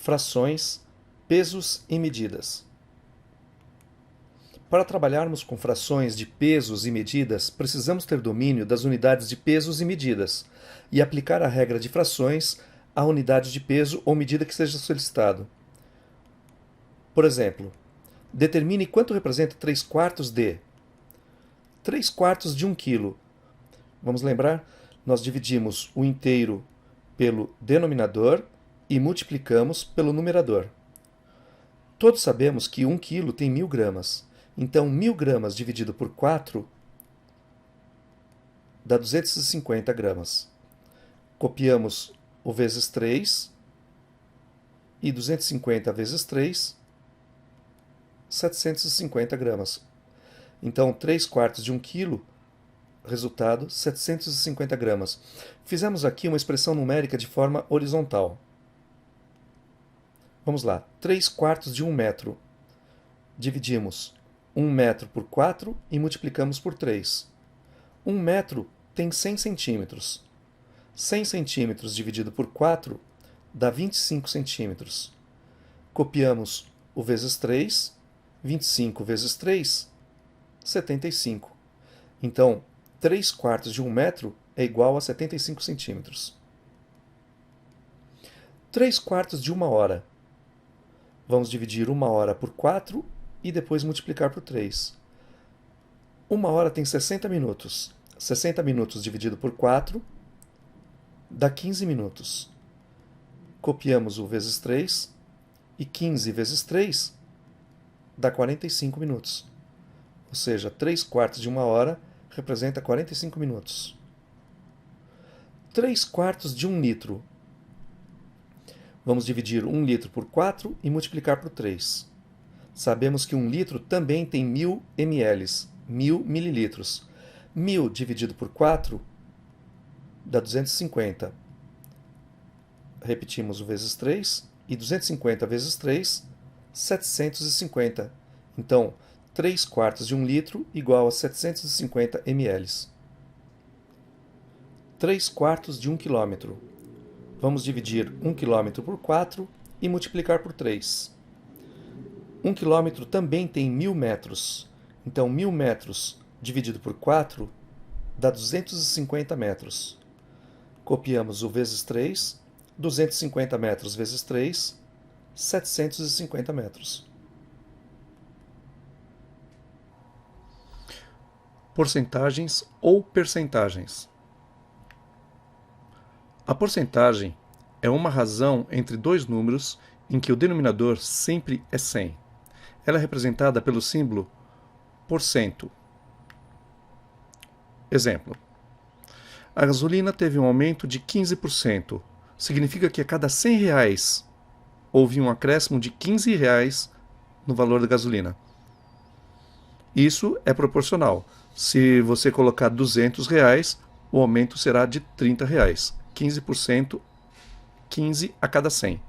frações, pesos e medidas. Para trabalharmos com frações de pesos e medidas, precisamos ter domínio das unidades de pesos e medidas e aplicar a regra de frações à unidade de peso ou medida que seja solicitado. Por exemplo, determine quanto representa 3/4 de 3/4 de 1 kg. Vamos lembrar? Nós dividimos o inteiro pelo denominador e multiplicamos pelo numerador. Todos sabemos que 1 kg tem 1000 gramas. Então, 1000 gramas dividido por 4 dá 250 gramas. Copiamos o vezes 3 e 250 vezes 3, 750 gramas. Então, 3/4 de 1 kg, resultado, 750 gramas. Fizemos aqui uma expressão numérica de forma horizontal. Vamos lá, 3/4 de 1 metro. Dividimos 1 metro por 4 e multiplicamos por 3. 1 metro tem 100 centímetros. 100 centímetros dividido por 4 dá 25 centímetros. Copiamos o vezes 3, 25 vezes 3, 75. Então, 3/4 de 1 metro é igual a 75 centímetros. 3/4 de 1 hora. Vamos dividir 1 hora por 4 e depois multiplicar por 3. 1 hora tem 60 minutos. 60 minutos dividido por 4 dá 15 minutos. Copiamos o vezes 3 e 15 vezes 3 dá 45 minutos. Ou seja, 3/4 de 1 hora representa 45 minutos. 3/4 de 1 litro. Vamos dividir 1 litro por 4 e multiplicar por 3. Sabemos que 1 litro também tem 1000 ml, 1000 mililitros. 1000 dividido por 4 dá 250. Repetimos o vezes 3 e 250 vezes 3, 750. Então, 3/4 de 1 litro igual a 750 ml. 3/4 de 1 quilômetro. Vamos dividir 1 quilômetro por 4 e multiplicar por 3. 1 quilômetro também tem 1000 metros. Então, 1000 metros dividido por 4 dá 250 metros. Copiamos o vezes 3, 250 metros vezes 3, 750 metros. Porcentagens ou percentagens. A porcentagem é uma razão entre dois números em que o denominador sempre é 100. Ela é representada pelo símbolo %. Exemplo: a gasolina teve um aumento de 15%. Significa que a cada R$ 100 houve um acréscimo de R$ 15 no valor da gasolina. Isso é proporcional. Se você colocar R$ 200, o aumento será de R$ 30. 15%, 15 a cada 100.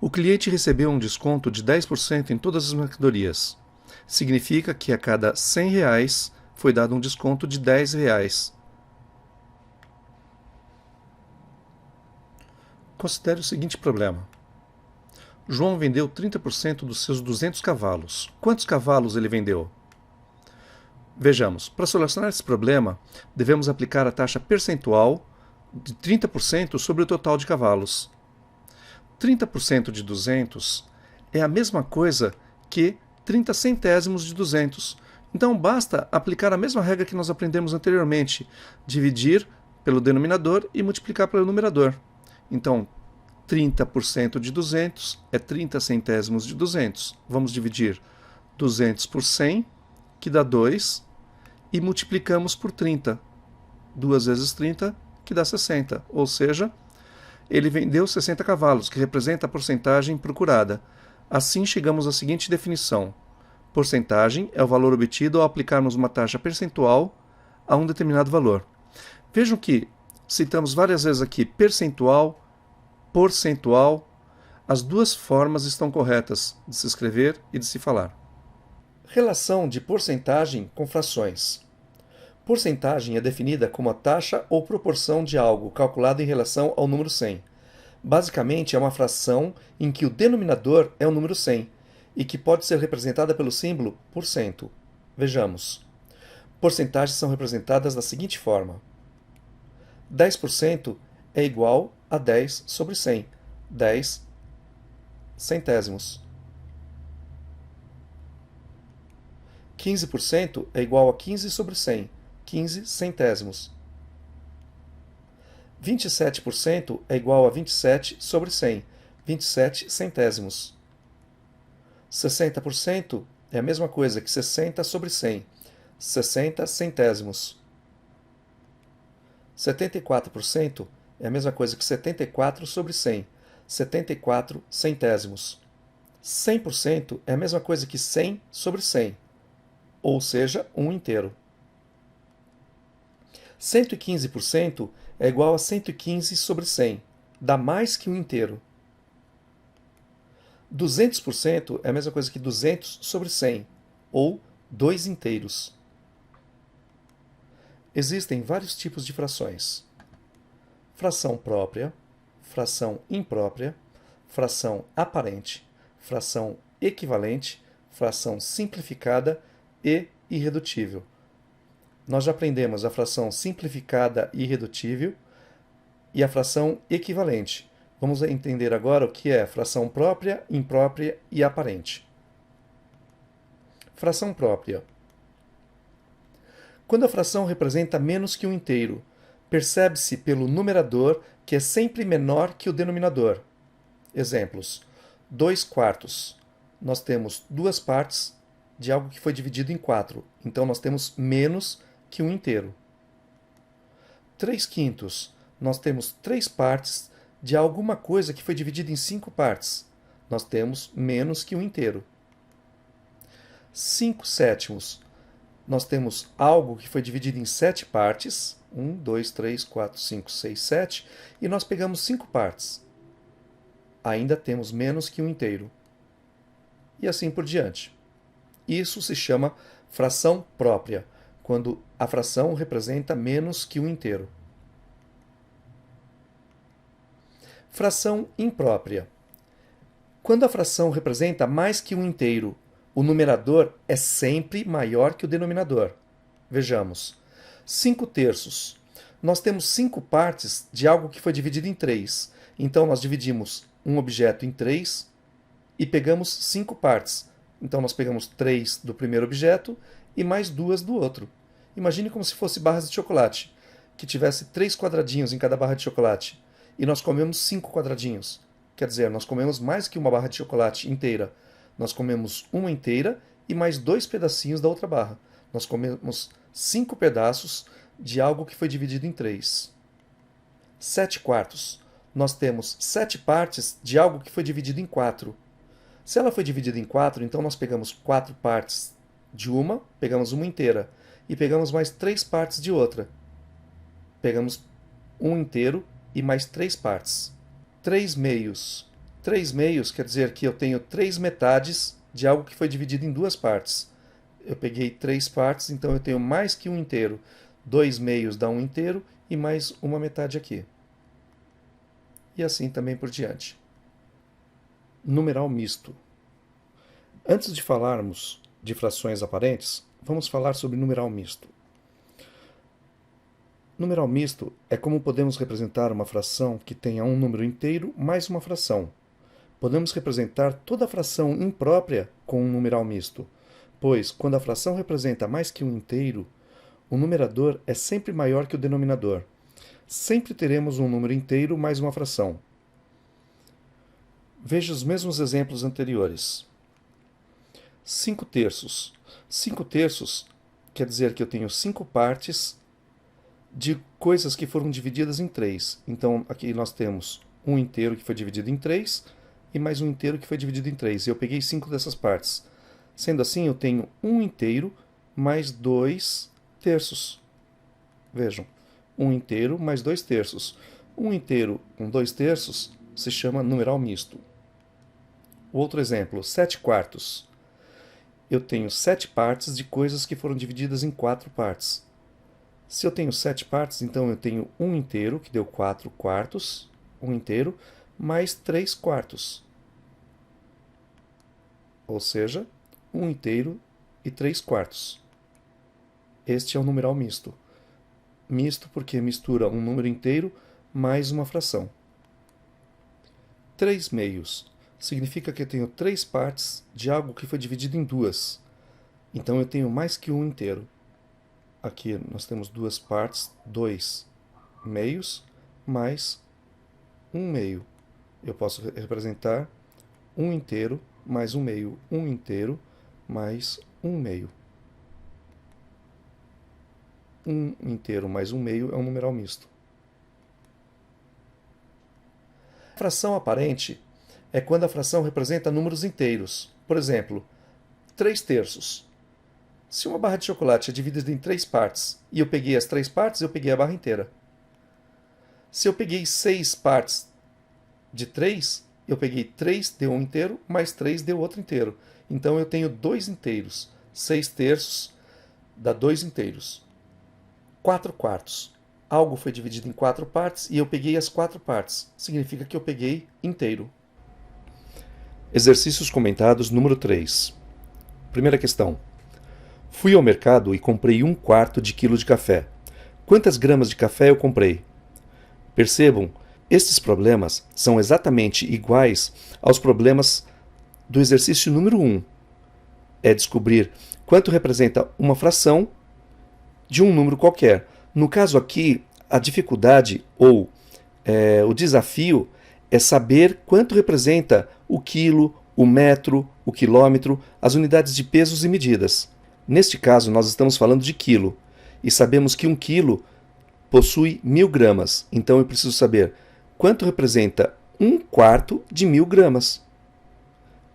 O cliente recebeu um desconto de 10% em todas as mercadorias. Significa que a cada R$ 100 foi dado um desconto de R$ 10. Considere o seguinte problema. João vendeu 30% dos seus 200 cavalos. Quantos cavalos ele vendeu? Vejamos, para solucionar esse problema, devemos aplicar a taxa percentual de 30% sobre o total de cavalos. 30% de 200 é a mesma coisa que 30 centésimos de 200. Então basta aplicar a mesma regra que nós aprendemos anteriormente, dividir pelo denominador e multiplicar pelo numerador. Então, 30% de 200 é 30 centésimos de 200. Vamos dividir 200 por 100, que dá 2, e multiplicamos por 30. 2 vezes 30, que dá 60. Ou seja, ele vendeu 60 cavalos, que representa a porcentagem procurada. Assim chegamos à seguinte definição. Porcentagem é o valor obtido ao aplicarmos uma taxa percentual a um determinado valor. Vejam que citamos várias vezes aqui percentual, porcentual. As duas formas estão corretas de se escrever e de se falar. Relação de porcentagem com frações. Porcentagem é definida como a taxa ou proporção de algo calculado em relação ao número 100. Basicamente, é uma fração em que o denominador é o número 100 e que pode ser representada pelo símbolo por cento. Vejamos. Porcentagens são representadas da seguinte forma: 10% é igual a 10 sobre 100, 10 centésimos. 15% é igual a 15 sobre 100, 15 centésimos. 27% é igual a 27 sobre 100, 27 centésimos. 60% é a mesma coisa que 60 sobre 100, 60 centésimos. 74% é a mesma coisa que 74 sobre 100, 74 centésimos. 100% é a mesma coisa que 100 sobre 100, ou seja, um inteiro. 115% é igual a 115 sobre 100, dá mais que um inteiro. 200% é a mesma coisa que 200 sobre 100, ou 2 inteiros. Existem vários tipos de frações: fração própria, fração imprópria, fração aparente, fração equivalente, fração simplificada e irredutível. Nós já aprendemos a fração simplificada e irredutível e a fração equivalente. Vamos entender agora o que é fração própria, imprópria e aparente. Fração própria. Quando a fração representa menos que um inteiro, percebe-se pelo numerador que é sempre menor que o denominador. Exemplos: 2 quartos. Nós temos duas partes de algo que foi dividido em 4, então nós temos menos que um inteiro. 3 quintos. Nós temos 3 partes de alguma coisa que foi dividida em 5 partes. Nós temos menos que um inteiro. 5 sétimos. Nós temos algo que foi dividido em 7 partes. 1, 2, 3, 4, 5, 6, 7. E nós pegamos 5 partes. Ainda temos menos que um inteiro. E assim por diante. Isso se chama fração própria, quando a fração representa menos que um inteiro. Fração imprópria. Quando a fração representa mais que um inteiro, o numerador é sempre maior que o denominador. Vejamos. 5 terços. Nós temos 5 partes de algo que foi dividido em 3. Então, nós dividimos um objeto em 3 e pegamos 5 partes. Então, nós pegamos 3 do primeiro objeto e mais 2 do outro. Imagine como se fosse barras de chocolate, que tivesse 3 quadradinhos em cada barra de chocolate. E nós comemos 5 quadradinhos. Quer dizer, nós comemos mais que uma barra de chocolate inteira. Nós comemos uma inteira e mais 2 pedacinhos da outra barra. Nós comemos 5 pedaços de algo que foi dividido em 3. 7 quartos. Nós temos 7 partes de algo que foi dividido em 4. Se ela foi dividida em 4, então nós pegamos 4 partes de uma, pegamos uma inteira, e pegamos mais 3 partes de outra. Pegamos um inteiro e mais 3 partes. 3 meios. 3 meios quer dizer que eu tenho 3 metades de algo que foi dividido em 2 partes. Eu peguei 3 partes, então eu tenho mais que um inteiro. 2 meios dá um inteiro e mais uma metade aqui. E assim também por diante. Numeral misto. Antes de falarmos de frações aparentes, vamos falar sobre numeral misto. Numeral misto é como podemos representar uma fração que tenha um número inteiro mais uma fração. Podemos representar toda a fração imprópria com um numeral misto, pois, quando a fração representa mais que um inteiro, o numerador é sempre maior que o denominador. Sempre teremos um número inteiro mais uma fração. Veja os mesmos exemplos anteriores. 5 terços. 5 terços quer dizer que eu tenho 5 partes de coisas que foram divididas em 3. Então, aqui nós temos um inteiro que foi dividido em 3 e mais um inteiro que foi dividido em 3. E eu peguei 5 dessas partes. Sendo assim, eu tenho um inteiro mais 2 terços. Vejam, um inteiro mais 2 terços. Um inteiro com 2 terços se chama numeral misto. Outro exemplo, 7 quartos. Eu tenho 7 partes de coisas que foram divididas em 4 partes. Se eu tenho 7 partes, então eu tenho um inteiro, que deu 4 quartos, um inteiro, mais 3 quartos. Ou seja, 1 inteiro e 3 quartos. Este é um numeral misto. Misto porque mistura um número inteiro mais uma fração. 3 meios significa que eu tenho 3 partes de algo que foi dividido em 2. Então eu tenho mais que um inteiro. Aqui nós temos 2 partes, 2 meios mais 1 meio. Eu posso representar 1 inteiro mais 1 meio. 1 inteiro mais 1 meio. 1 inteiro mais 1 meio é um numeral misto. A fração aparente é quando a fração representa números inteiros. Por exemplo, 3 terços. Se uma barra de chocolate é dividida em 3 partes e eu peguei as 3 partes, eu peguei a barra inteira. Se eu peguei 6 partes de 3, eu peguei 3 deu um inteiro, mais 3 deu outro inteiro. Então eu tenho 2 inteiros. 6 terços dá 2 inteiros. 4 quartos. Algo foi dividido em 4 partes e eu peguei as 4 partes. Significa que eu peguei inteiro. Exercícios comentados número 3. Primeira questão. Fui ao mercado e comprei 1/4 de quilo de café. Quantas gramas de café eu comprei? Percebam, estes problemas são exatamente iguais aos problemas do exercício número 1. É descobrir quanto representa uma fração de um número qualquer. No caso aqui, a dificuldade ou o desafio é saber quanto representa o quilo, o metro, o quilômetro, as unidades de pesos e medidas. Neste caso, nós estamos falando de quilo, e sabemos que 1 quilo possui 1000 gramas. Então eu preciso saber quanto representa 1/4 de 1000 gramas.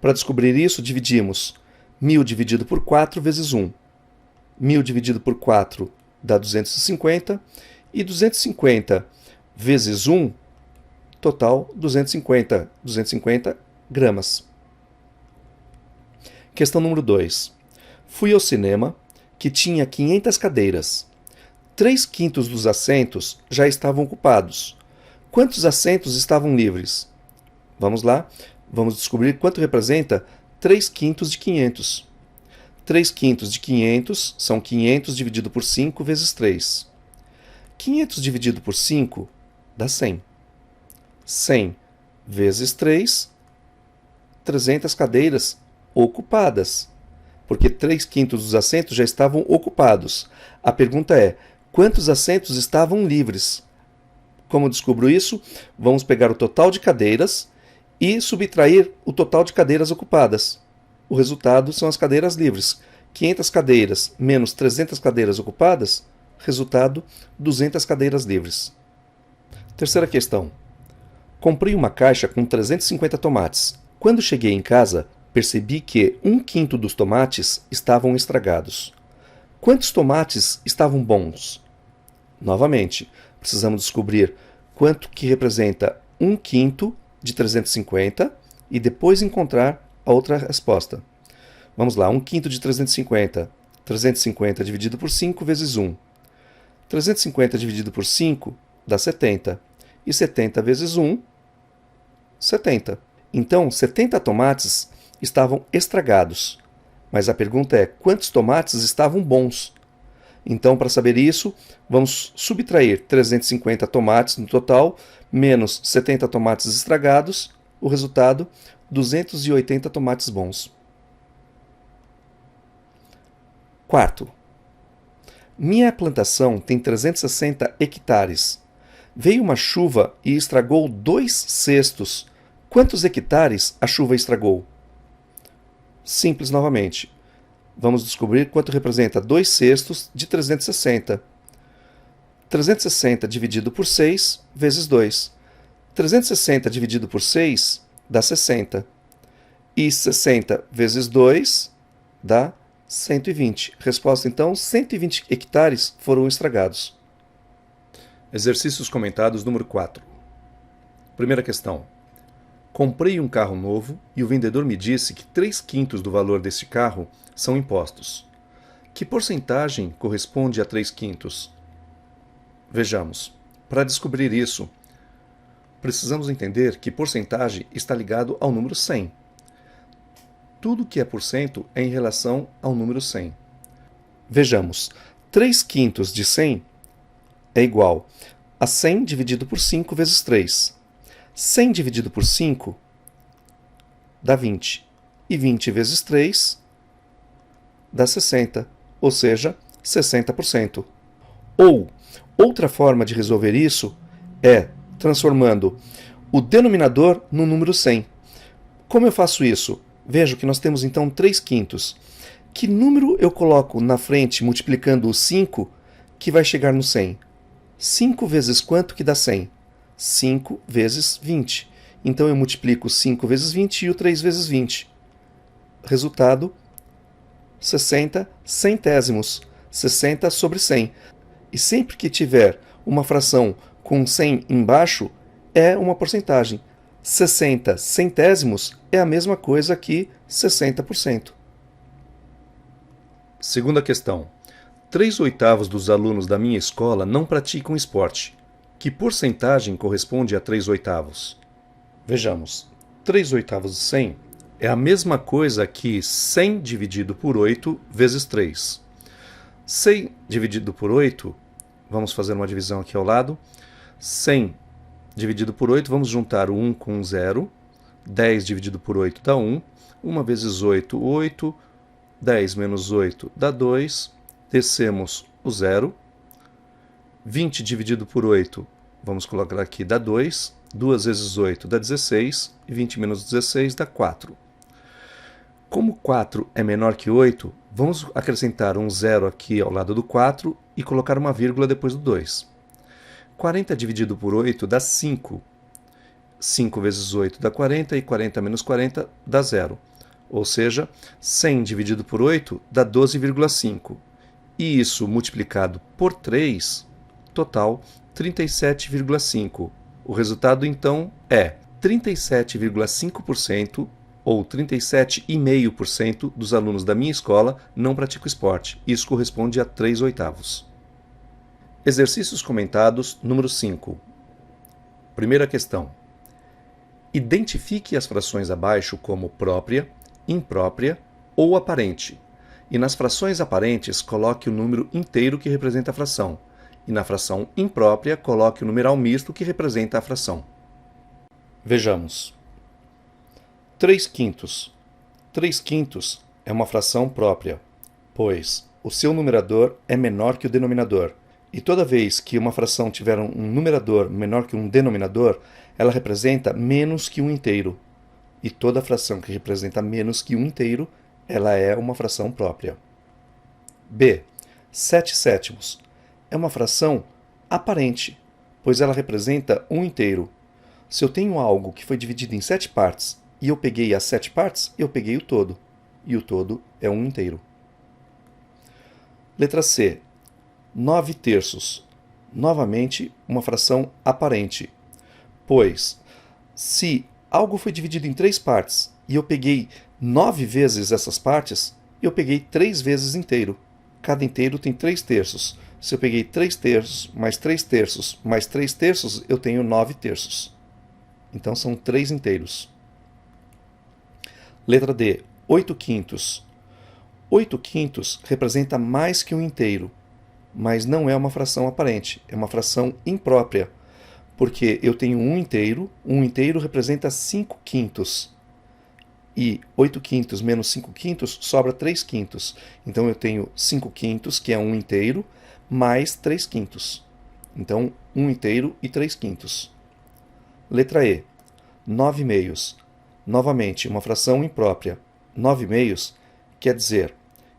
Para descobrir isso, dividimos 1000 dividido por 4 vezes 1. 1000 dividido por 4 dá 250, e 250 vezes 1, total 250 gramas. Questão número 2. Fui ao cinema, que tinha 500 cadeiras. 3/5 dos assentos já estavam ocupados. Quantos assentos estavam livres? Vamos lá, vamos descobrir quanto representa 3/5 de 500. 3/5 de 500 são 500 dividido por 5 vezes 3. 500 dividido por 5 dá 100. 100 vezes 3, 300 cadeiras ocupadas. Porque 3/5 dos assentos já estavam ocupados. A pergunta é, quantos assentos estavam livres? Como descubro isso? Vamos pegar o total de cadeiras e subtrair o total de cadeiras ocupadas. O resultado são as cadeiras livres. 500 cadeiras menos 300 cadeiras ocupadas, resultado, 200 cadeiras livres. Terceira questão. Comprei uma caixa com 350 tomates. Quando cheguei em casa, percebi que 1/5 dos tomates estavam estragados. Quantos tomates estavam bons? Novamente, precisamos descobrir quanto que representa 1/5 de 350 e depois encontrar a outra resposta. Vamos lá, 1/5 de 350. 350 dividido por 5 vezes 1. 350 dividido por 5 dá 70. E 70 vezes 1, 70. Então, 70 tomates estavam estragados. Mas a pergunta é, quantos tomates estavam bons? Então, para saber isso, vamos subtrair 350 tomates no total, menos 70 tomates estragados, o resultado, 280 tomates bons. Quarto. Minha plantação tem 360 hectares. Veio uma chuva e estragou 2 cestos. Quantos hectares a chuva estragou? Simples novamente. Vamos descobrir quanto representa 2 cestos de 360. 360 dividido por 6 vezes 2. 360 dividido por 6 dá 60. E 60 vezes 2 dá 120. Resposta, então, 120 hectares foram estragados. Exercícios comentados número 4. Primeira questão. Comprei um carro novo e o vendedor me disse que 3/5 do valor deste carro são impostos. Que porcentagem corresponde a 3/5? Vejamos. Para descobrir isso, precisamos entender que porcentagem está ligado ao número 100. Tudo que é por cento é em relação ao número 100. Vejamos, 3/5 de 100 é igual a 100 dividido por 5 vezes 3. 100 dividido por 5 dá 20. E 20 vezes 3 dá 60, ou seja, 60%. Ou, outra forma de resolver isso é transformando o denominador no número 100. Como eu faço isso? Vejo que nós temos então 3/5. Que número eu coloco na frente multiplicando o 5 que vai chegar no 100? 5 vezes quanto que dá 100? 5 vezes 20. Então eu multiplico 5 vezes 20 e o 3 vezes 20. Resultado, 60 centésimos. 60 sobre 100. E sempre que tiver uma fração com 100 embaixo, é uma porcentagem. 60 centésimos é a mesma coisa que 60%. Segunda questão. 3/8 dos alunos da minha escola não praticam esporte. Que porcentagem corresponde a 3/8? Vejamos. 3/8 de 100 é a mesma coisa que 100 dividido por 8 vezes 3. 100 dividido por 8, vamos fazer uma divisão aqui ao lado. 100 dividido por 8, vamos juntar o 1 com o 0. 10 dividido por 8 dá 1. 1 vezes 8, 8. 10 menos 8 dá 2. Descemos o 0. 20 dividido por 8, vamos colocar aqui, dá 2. 2 vezes 8 dá 16. E 20 menos 16 dá 4. Como 4 é menor que 8, vamos acrescentar um 0 aqui ao lado do 4 e colocar uma vírgula depois do 2. 40 dividido por 8 dá 5. 5 vezes 8 dá 40 e 40 menos 40 dá 0. Ou seja, 100 dividido por 8 dá 12,5. E isso multiplicado por 3, total 37,5. O resultado então é 37,5% ou 37,5% dos alunos da minha escola não praticam esporte. Isso corresponde a 3/8. Exercícios comentados, número 5. Primeira questão. Identifique as frações abaixo como própria, imprópria ou aparente. E nas frações aparentes, coloque o número inteiro que representa a fração. E na fração imprópria, coloque o numeral misto que representa a fração. Vejamos. 3/5. 3/5 é uma fração própria, pois o seu numerador é menor que o denominador. E toda vez que uma fração tiver um numerador menor que um denominador, ela representa menos que um inteiro. E toda fração que representa menos que um inteiro, ela é uma fração própria. B. 7/7 é uma fração aparente, pois ela representa um inteiro. Se eu tenho algo que foi dividido em 7 partes e eu peguei as 7 partes, eu peguei o todo. E o todo é um inteiro. Letra C. 9/3. Novamente, uma fração aparente. Pois, se algo foi dividido em 3 partes e eu peguei 9 vezes essas partes, eu peguei 3 vezes inteiro. Cada inteiro tem 3/3. Se eu peguei 3/3 mais 3/3 mais 3/3, eu tenho 9/3. Então, são 3 inteiros. Letra D. 8/5. 8/5 representa mais que um inteiro, mas não é uma fração aparente, é uma fração imprópria, porque eu tenho um inteiro representa 5/5. E 8/5 menos 5/5 sobra 3/5. Então eu tenho 5/5, que é um inteiro, mais 3/5. Então, um inteiro e 3/5. Letra E. 9/2. Novamente, uma fração imprópria. 9/2 quer dizer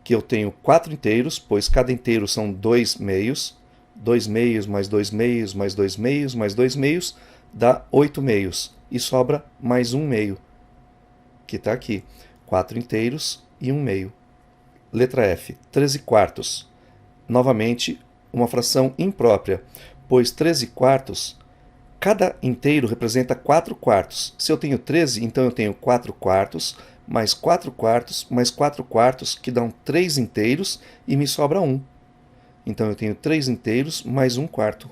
que eu tenho 4 inteiros, pois cada inteiro são 2 meios. 2 meios mais 2 meios mais 2 meios mais 2 meios dá 8 meios. E sobra mais um meio, que está aqui. 4 inteiros e 1 meio. Letra F. 13/4. Novamente, uma fração imprópria, pois 13/4, cada inteiro representa 4/4. Se eu tenho 13, então eu tenho 4/4, mais 4/4, mais 4/4, que dão 3 inteiros, e me sobra 1. Então eu tenho 3 inteiros mais 1/4.